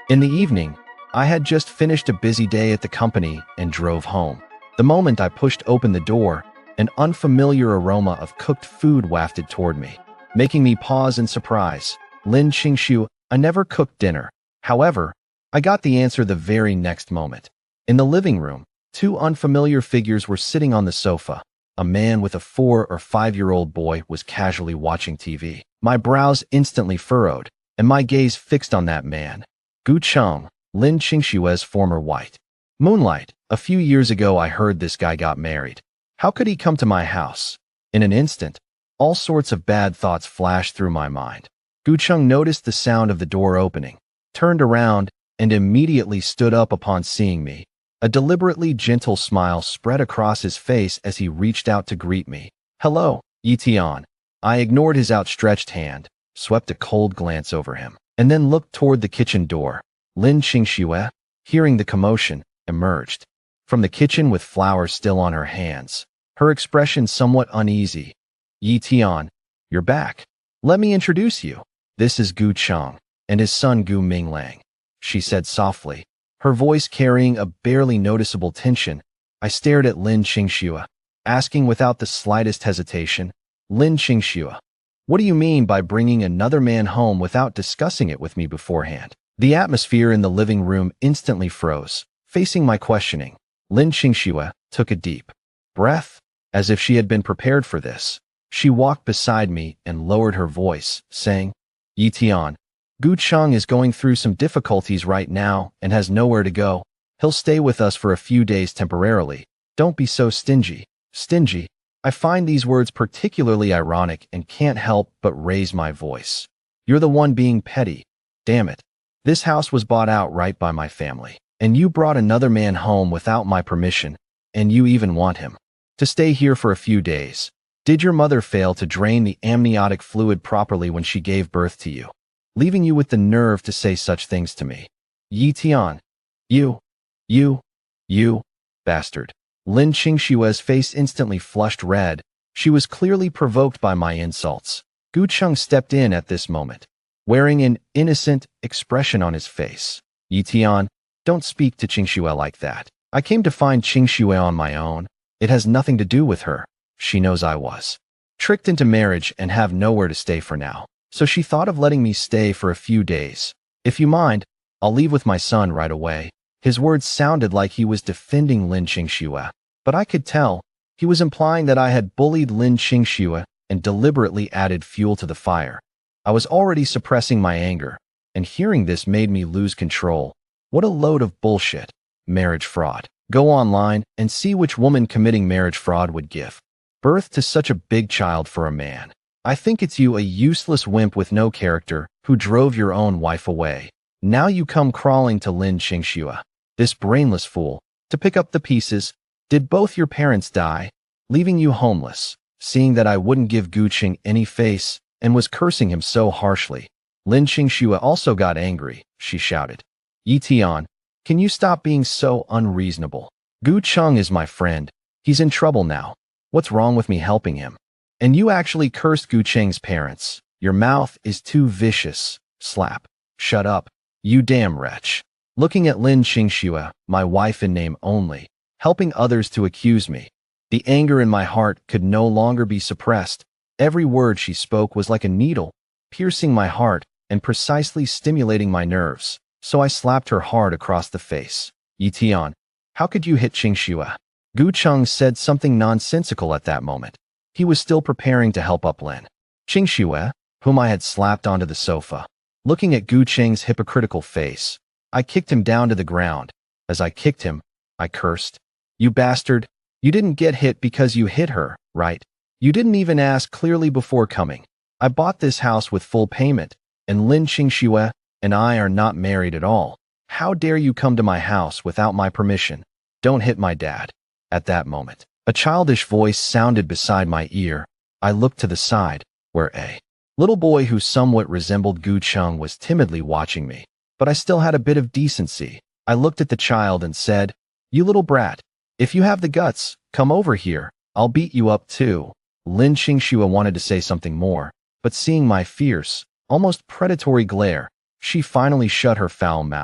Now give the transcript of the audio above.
In the evening, I had just finished a busy day at the company and drove home. The moment I pushed open the door, an unfamiliar aroma of cooked food wafted toward me, making me pause in surprise. Lin Qingshu, I never cooked dinner. However, I got the answer the very next moment. In the living room, two unfamiliar figures were sitting on the sofa. A man with a 4 or 5-year-old boy was casually watching TV. My brows instantly furrowed, and my gaze fixed on that man. Gu Cheng, Lin Qingshue's former wife. Moonlight, a few years ago I heard this guy got married. How could he come to my house? In an instant, all sorts of bad thoughts flashed through my mind. Gu Cheng noticed the sound of the door opening, turned around, and immediately stood up upon seeing me. A deliberately gentle smile spread across his face as he reached out to greet me. Hello, Yi Tian. I ignored his outstretched hand, swept a cold glance over him, and then looked toward the kitchen door. Lin Qingxue, hearing the commotion, emerged from the kitchen with flowers still on her hands, her expression somewhat uneasy. Yi Tian, you're back. Let me introduce you. This is Gu Cheng and his son Gu Minglang, she said softly, her voice carrying a barely noticeable tension. I stared at Lin Qingxue, asking without the slightest hesitation, Lin Qingxue, what do you mean by bringing another man home without discussing it with me beforehand? The atmosphere in the living room instantly froze, facing my questioning. Lin Qingxue took a deep breath, as if she had been prepared for this. She walked beside me and lowered her voice, saying, Yi Tian, Gu Cheng is going through some difficulties right now and has nowhere to go. He'll stay with us for a few days temporarily. Don't be so stingy. Stingy. I find these words particularly ironic and can't help but raise my voice. You're the one being petty. Damn it. This house was bought outright by my family, and you brought another man home without my permission, and you even want him to stay here for a few days. Did your mother fail to drain the amniotic fluid properly when she gave birth to you, leaving you with the nerve to say such things to me? Yi Tian, you, bastard. Lin Qingshue's face instantly flushed red. She was clearly provoked by my insults. Gu Cheng stepped in at this moment, wearing an innocent expression on his face. Yi Tian, don't speak to Qingxue like that. I came to find Qingxue on my own. It has nothing to do with her. She knows I was tricked into marriage and have nowhere to stay for now, so she thought of letting me stay for a few days. If you mind, I'll leave with my son right away. His words sounded like he was defending Lin Qingxue, but I could tell he was implying that I had bullied Lin Qingxue and deliberately added fuel to the fire. I was already suppressing my anger, and hearing this made me lose control. What a load of bullshit. Marriage fraud. Go online and see which woman committing marriage fraud would give birth to such a big child for a man. I think it's you, a useless wimp with no character, who drove your own wife away. Now you come crawling to Lin Qingxue, this brainless fool, to pick up the pieces. Did both your parents die, leaving you homeless? Seeing that I wouldn't give Gu Cheng any face and was cursing him so harshly, Lin Qingxue also got angry. She shouted, Yi Tian, can you stop being so unreasonable? Gu Cheng is my friend. He's in trouble now. What's wrong with me helping him? And you actually cursed Gu Cheng's parents. Your mouth is too vicious. Slap. Shut up, you damn wretch. Looking at Lin Qingxue, my wife in name only, helping others to accuse me. The anger in my heart could no longer be suppressed. Every word she spoke was like a needle, piercing my heart and precisely stimulating my nerves. So I slapped her hard across the face. Yi Tian, how could you hit Qingxue? Gu Cheng said something nonsensical at that moment. He was still preparing to help up Lin Qingxue, whom I had slapped onto the sofa. Looking at Gu Cheng's hypocritical face, I kicked him down to the ground. As I kicked him, I cursed. You bastard, you didn't get hit because you hit her, right? You didn't even ask clearly before coming. I bought this house with full payment, and Lin Qingxue and I are not married at all. How dare you come to my house without my permission? Don't hit my dad. At that moment, a childish voice sounded beside my ear. I looked to the side, where a little boy who somewhat resembled Gu Cheng was timidly watching me. But I still had a bit of decency. I looked at the child and said, You little brat, if you have the guts, come over here. I'll beat you up too. Lin Qingxue wanted to say something more, but seeing my fierce, almost predatory glare, she finally shut her foul mouth.